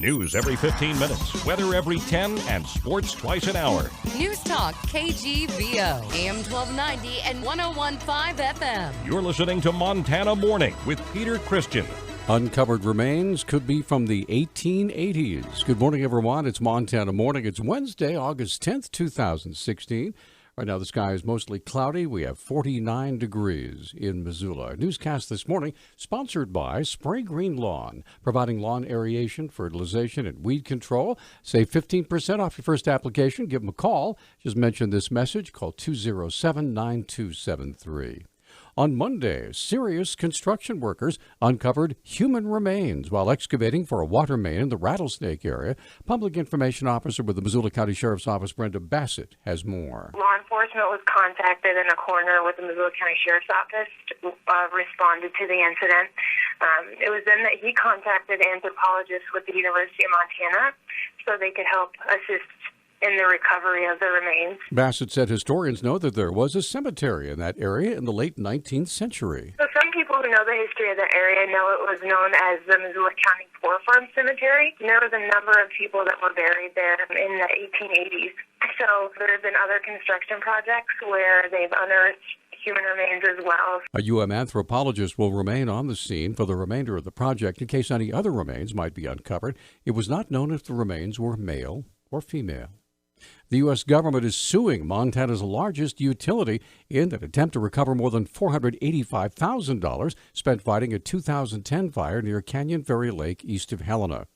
News every 15 minutes, weather every 10, and sports twice an hour. Newstalk KGVO, AM 1290 and 101.5 FM. You're listening to Montana Morning with Peter Christian. Uncovered remains could be from the 1880s. Good morning, everyone. It's Montana Morning. It's Wednesday, August 10th, 2016. Right now, the sky is mostly cloudy. We have 49 degrees in Missoula. Our newscast this morning sponsored by Spray Green Lawn, providing lawn aeration, fertilization, and weed control. Save 15% off your first application. Give them a call. Just mention this message. Call 207-9273. On Monday, serious construction workers uncovered human remains while excavating for a water main in the Rattlesnake area. Public Information Officer with the Missoula County Sheriff's Office, Brenda Bassett, has more. Law enforcement was contacted in a corner with the Missoula County Sheriff's Office, responded to the incident. It was then that he contacted anthropologists with the University of Montana so they could help assist in the recovery of the remains. Bassett said historians know that there was a cemetery in that area in the late 19th century. So some people who know the history of the area know it was known as the Missoula County Poor Farm Cemetery. And there was a number of people that were buried there in the 1880s. So there have been other construction projects where they've unearthed human remains as well. A UM anthropologist will remain on the scene for the remainder of the project in case any other remains might be uncovered. It was not known if the remains were male or female. The U.S. government is suing Montana's largest utility in an attempt to recover more than $485,000 spent fighting a 2010 fire near Canyon Ferry Lake east of Helena.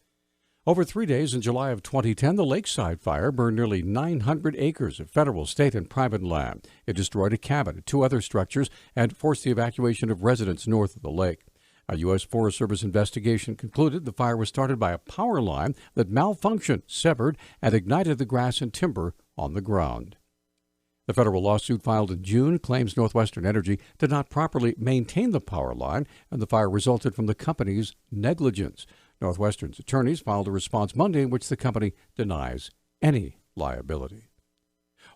Over 3 days in July of 2010, the Lakeside Fire burned nearly 900 acres of federal, state, and private land. It destroyed a cabin and two other structures and forced the evacuation of residents north of the lake. A U.S. Forest Service investigation concluded the fire was started by a power line that malfunctioned, severed, and ignited the grass and timber on the ground. The federal lawsuit filed in June claims Northwestern Energy did not properly maintain the power line, and the fire resulted from the company's negligence. Northwestern's attorneys filed a response Monday in which the company denies any liability.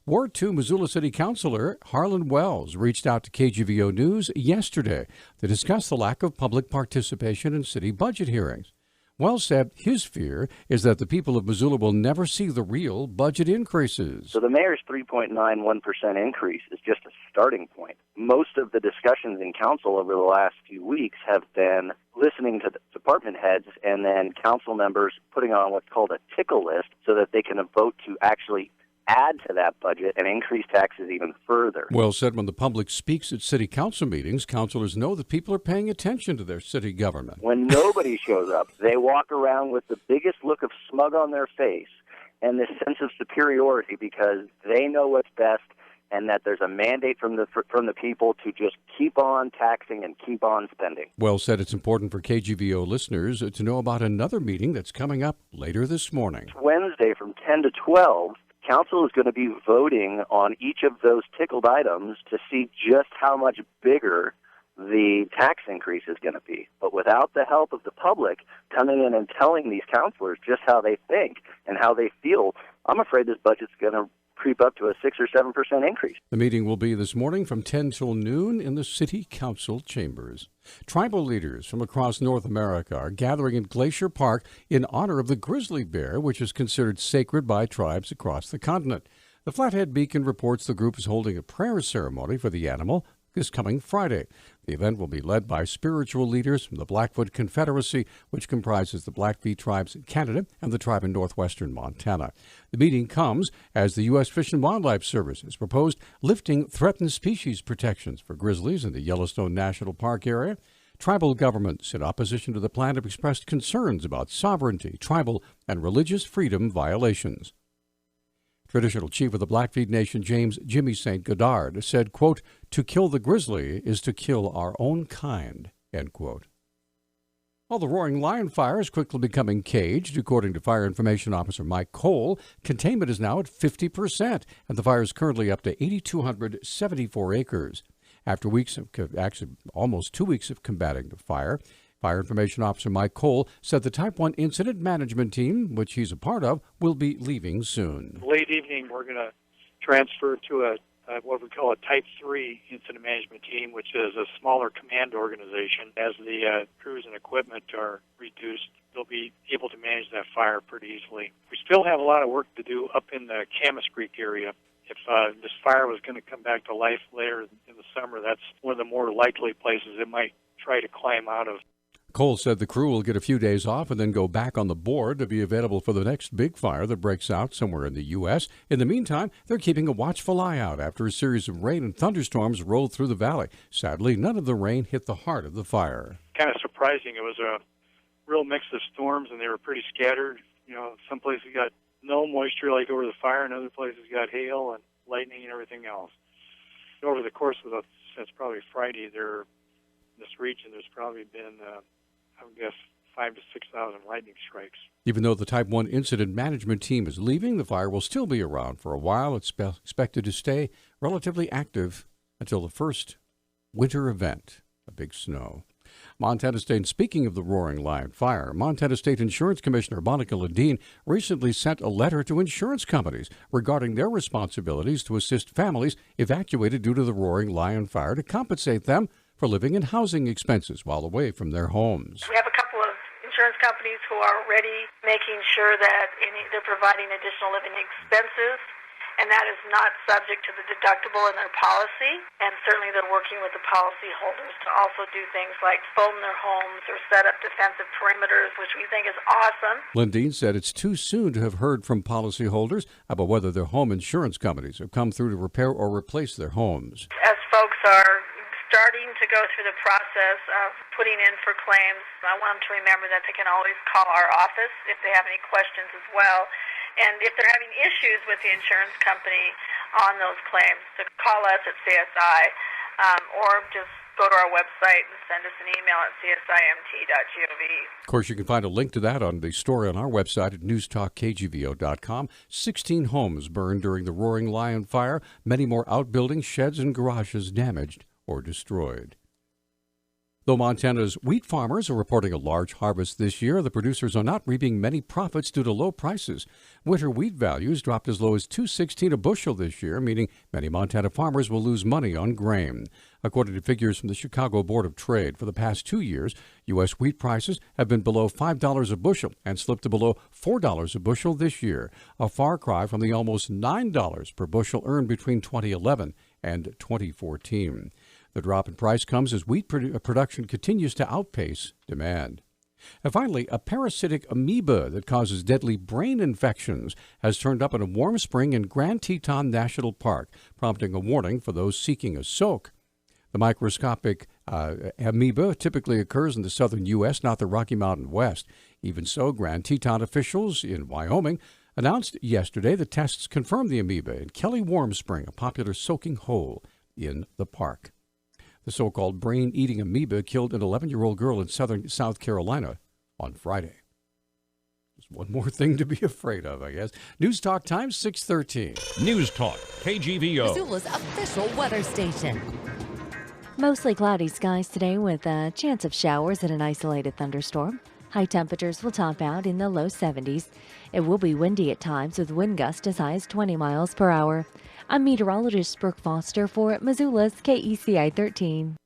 Ward 2 Missoula City Councilor Harlan Wells reached out to KGVO News yesterday to discuss the lack of public participation in city budget hearings. Wells said his fear is that the people of Missoula will never see the real budget increases. So the mayor's 3.91% increase is just a starting point. Most of the discussions in council over the last few weeks have been listening to the department heads and then council members putting on what's called a tickle list so that they can vote to actually add to that budget and increase taxes even further. Wells said when the public speaks at city council meetings, councilors know that people are paying attention to their city government. When nobody shows up, they walk around with the biggest look of smug on their face and this sense of superiority because they know what's best and that there's a mandate from the people to just keep on taxing and keep on spending. Wells said it's important for KGVO listeners to know about another meeting that's coming up later this morning. It's Wednesday from 10 to 12. Council is going to be voting on each of those tickled items to see just how much bigger the tax increase is going to be. But without the help of the public coming in and telling these councilors just how they think and how they feel, I'm afraid this budget's going to creep up to a 6 or 7% increase. The meeting will be this morning from 10 till noon in the City Council chambers. Tribal leaders from across North America are gathering in Glacier Park in honor of the grizzly bear, which is considered sacred by tribes across the continent. The Flathead Beacon reports the group is holding a prayer ceremony for the animal this coming Friday. The event will be led by spiritual leaders from the Blackfoot Confederacy, which comprises the Blackfeet tribes in Canada and the tribe in northwestern Montana. The meeting comes as the U.S. Fish and Wildlife Service has proposed lifting threatened species protections for grizzlies in the Yellowstone National Park area. Tribal governments in opposition to the plan have expressed concerns about sovereignty, tribal, and religious freedom violations. Traditional chief of the Blackfeet Nation, James Jimmy St. Goddard, said, quote, "To kill the grizzly is to kill our own kind," end quote. While the roaring lion fire is quickly becoming caged, according to Fire Information Officer Mike Cole, containment is now at 50%, and the fire is currently up to 8,274 acres. After almost 2 weeks of combating the fire, Fire Information Officer Mike Cole said the Type 1 Incident Management Team, which he's a part of, will be leaving soon. Late evening, we're going to transfer to what we call a Type 3 Incident Management Team, which is a smaller command organization. As the crews and equipment are reduced, they'll be able to manage that fire pretty easily. We still have a lot of work to do up in the Camas Creek area. If this fire was going to come back to life later in the summer, that's one of the more likely places it might try to climb out of. Cole said the crew will get a few days off and then go back on the board to be available for the next big fire that breaks out somewhere in the U.S. In the meantime, they're keeping a watchful eye out after a series of rain and thunderstorms rolled through the valley. Sadly, none of the rain hit the heart of the fire. Kind of surprising. It was a real mix of storms, and they were pretty scattered. You know, some places got no moisture like over the fire, and other places got hail and lightning and everything else. Over the course of since probably Friday, in this region, there's probably been, I would guess, 5,000 to 6,000 lightning strikes. Even though the Type 1 incident management team is leaving, the fire will still be around for a while. It's expected to stay relatively active until the first winter event, a big snow. Montana State, speaking of the Roaring Lion Fire, Montana State Insurance Commissioner Monica Ledeen recently sent a letter to insurance companies regarding their responsibilities to assist families evacuated due to the Roaring Lion Fire to compensate them for living and housing expenses while away from their homes. We have a couple of insurance companies who are already making sure that they're providing additional living expenses, and that is not subject to the deductible in their policy. And certainly they're working with the policy holders to also do things like foam their homes or set up defensive perimeters, which we think is awesome. Lundeen said it's too soon to have heard from policyholders about whether their home insurance companies have come through to repair or replace their homes. As folks are starting to go through the process of putting in for claims, I want them to remember that they can always call our office if they have any questions as well. And if they're having issues with the insurance company on those claims, to call us at CSI or just go to our website and send us an email at csimt.gov. Of course, you can find a link to that on the story on our website at newstalkkgvo.com. 16 homes burned during the Roaring Lion Fire, many more outbuildings, sheds, and garages damaged or destroyed. Though Montana's wheat farmers are reporting a large harvest this year, the producers are not reaping many profits due to low prices. Winter wheat values dropped as low as $2.16 a bushel this year, meaning many Montana farmers will lose money on grain. According to figures from the Chicago Board of Trade, for the past 2 years, U.S. wheat prices have been below $5 a bushel and slipped to below $4 a bushel this year, a far cry from the almost $9 per bushel earned between 2011 and 2014. The drop in price comes as wheat production continues to outpace demand. And finally, a parasitic amoeba that causes deadly brain infections has turned up in a warm spring in Grand Teton National Park, prompting a warning for those seeking a soak. The microscopic amoeba typically occurs in the southern U.S., not the Rocky Mountain West. Even so, Grand Teton officials in Wyoming announced yesterday that tests confirmed the amoeba in Kelly Warm Spring, a popular soaking hole in the park. The so-called brain-eating amoeba killed an 11-year-old girl in southern South Carolina on Friday. There's one more thing to be afraid of, I guess. News Talk Time, 6:13. News Talk, KGVO. Missoula's official weather station. Mostly cloudy skies today with a chance of showers and an isolated thunderstorm. High temperatures will top out in the low 70s. It will be windy at times with wind gusts as high as 20 miles per hour. I'm meteorologist Brooke Foster for Missoula's KECI 13.